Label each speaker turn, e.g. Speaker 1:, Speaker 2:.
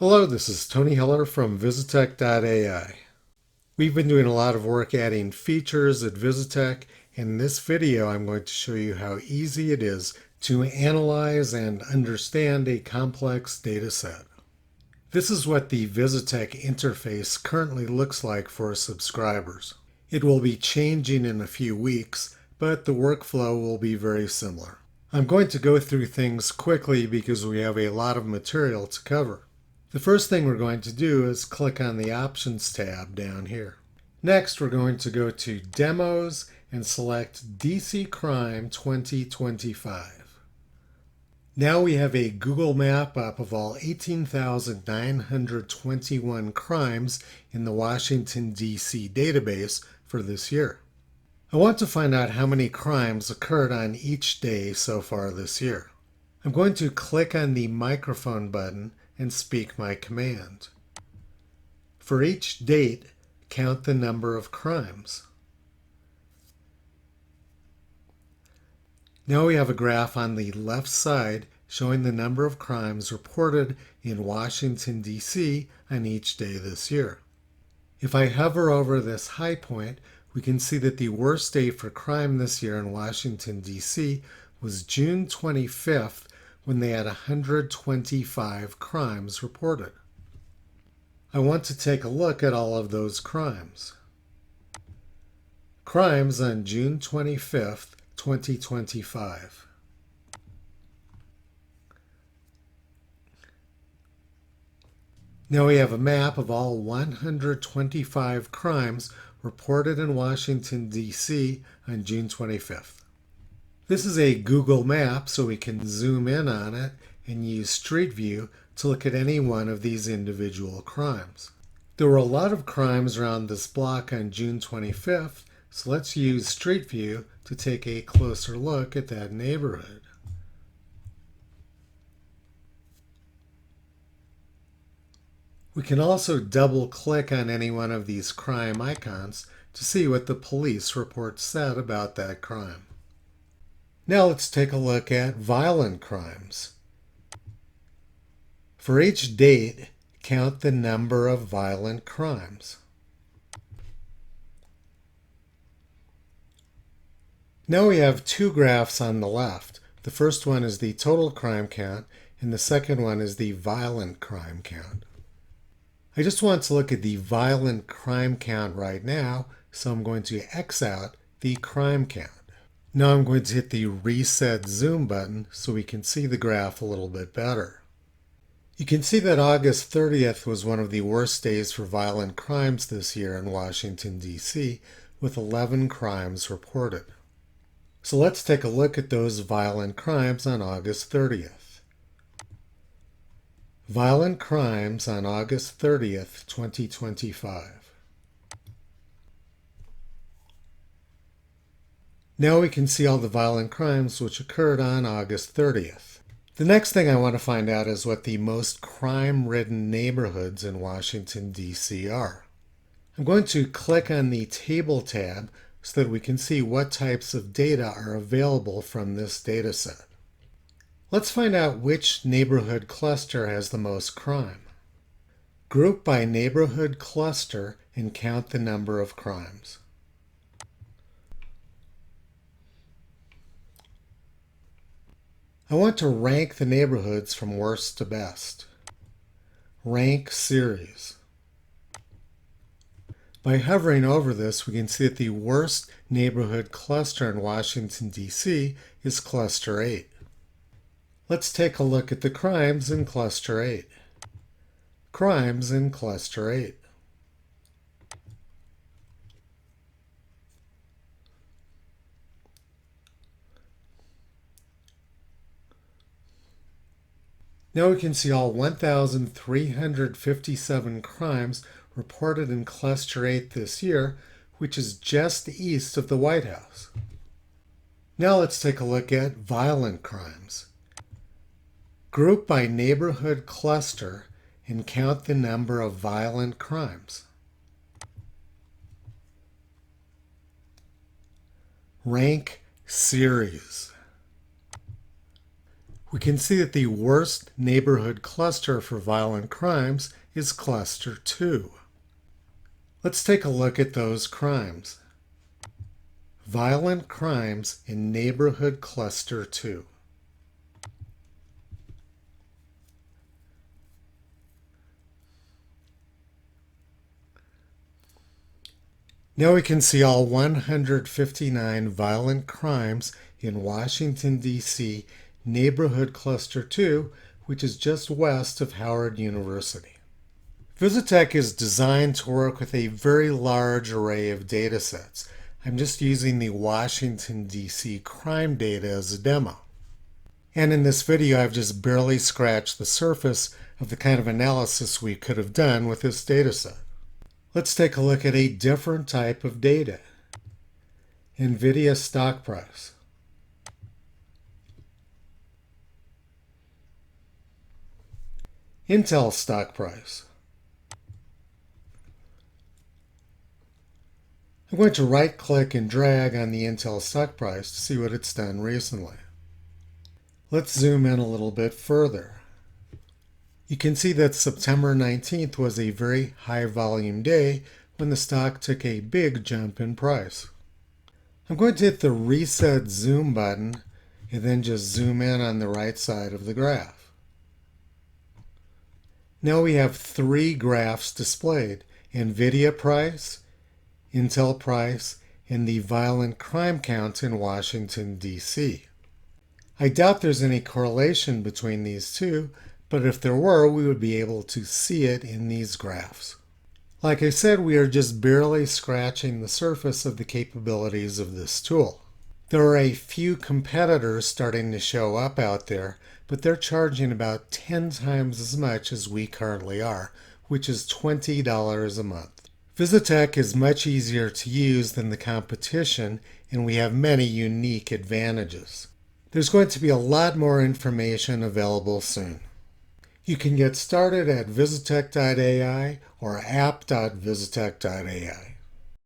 Speaker 1: Hello, this is Tony Heller from visitech.ai. We've been doing a lot of work adding features at Visitech. In this video, I'm going to show you how easy it is to analyze and understand a complex data set. This is what the Visitech interface currently looks like for subscribers. It will be changing in a few weeks, but the workflow will be very similar. I'm going to go through things quickly because we have a lot of material to cover. The first thing we're going to do is click on the Options tab down here. Next, we're going to go to Demos and select DC Crime 2025. Now we have a Google map up of all 18,921 crimes in the Washington, D.C. database for this year. I want to find out how many crimes occurred on each day so far this year. I'm going to click on the microphone button and speak my command. For each date, count the number of crimes. Now we have a graph on the left side showing the number of crimes reported in Washington, D.C. on each day this year. If I hover over this high point, we can see that the worst day for crime this year in Washington, D.C. was June 25th, when they had 125 crimes reported. I want to take a look at all of those crimes. Crimes on June 25th, 2025. Now we have a map of all 125 crimes reported in Washington, D.C. on June 25th. This is a Google map, so we can zoom in on it and use Street View to look at any one of these individual crimes. There were a lot of crimes around this block on June 25th, so let's use Street View to take a closer look at that neighborhood. We can also double-click on any one of these crime icons to see what the police report said about that crime. Now let's take a look at violent crimes. For each date, count the number of violent crimes. Now we have two graphs on the left. The first one is the total crime count, and the second one is the violent crime count. I just want to look at the violent crime count right now, so I'm going to X out the crime count. Now I'm going to hit the Reset Zoom button so we can see the graph a little bit better. You can see that August 30th was one of the worst days for violent crimes this year in Washington, D.C., with 11 crimes reported. So let's take a look at those violent crimes on August 30th. Violent crimes on August 30th, 2025. Now we can see all the violent crimes which occurred on August 30th. The next thing I want to find out is what the most crime-ridden neighborhoods in Washington, D.C. are. I'm going to click on the Table tab so that we can see what types of data are available from this data set. Let's find out which neighborhood cluster has the most crime. Group by neighborhood cluster and count the number of crimes. I want to rank the neighborhoods from worst to best. Rank series. By hovering over this, we can see that the worst neighborhood cluster in Washington, D.C. is Cluster 8. Let's take a look at the crimes in Cluster 8. Crimes in Cluster 8. Now we can see all 1,357 crimes reported in Cluster 8 this year, which is just east of the White House. Now let's take a look at violent crimes. Group by neighborhood cluster and count the number of violent crimes. Rank series. We can see that the worst neighborhood cluster for violent crimes is cluster 2. Let's take a look at those crimes. Violent crimes in neighborhood cluster 2. Now we can see all 159 violent crimes in Washington, D.C. neighborhood cluster 2, which is just west of Howard University. Visitech is designed to work with a very large array of data sets. I'm just using the Washington, D.C. crime data as a demo. And in this video, I've just barely scratched the surface of the kind of analysis we could have done with this data set. Let's take a look at a different type of data. NVIDIA stock price. Intel stock price. I'm going to right-click and drag on the Intel stock price to see what it's done recently. Let's zoom in a little bit further. You can see that September 19th was a very high volume day when the stock took a big jump in price. I'm going to hit the reset zoom button and then just zoom in on the right side of the graph. Now we have 3 graphs displayed: NVIDIA price, Intel price, and the violent crime count in Washington, D.C. I doubt there's any correlation between these two, but if there were, we would be able to see it in these graphs. Like I said, we are just barely scratching the surface of the capabilities of this tool. There are a few competitors starting to show up out there, but they're charging about 10 times as much as we currently are, which is $20 a month. Visitech is much easier to use than the competition, and we have many unique advantages. There's going to be a lot more information available soon. You can get started at visitech.ai or app.visitech.ai.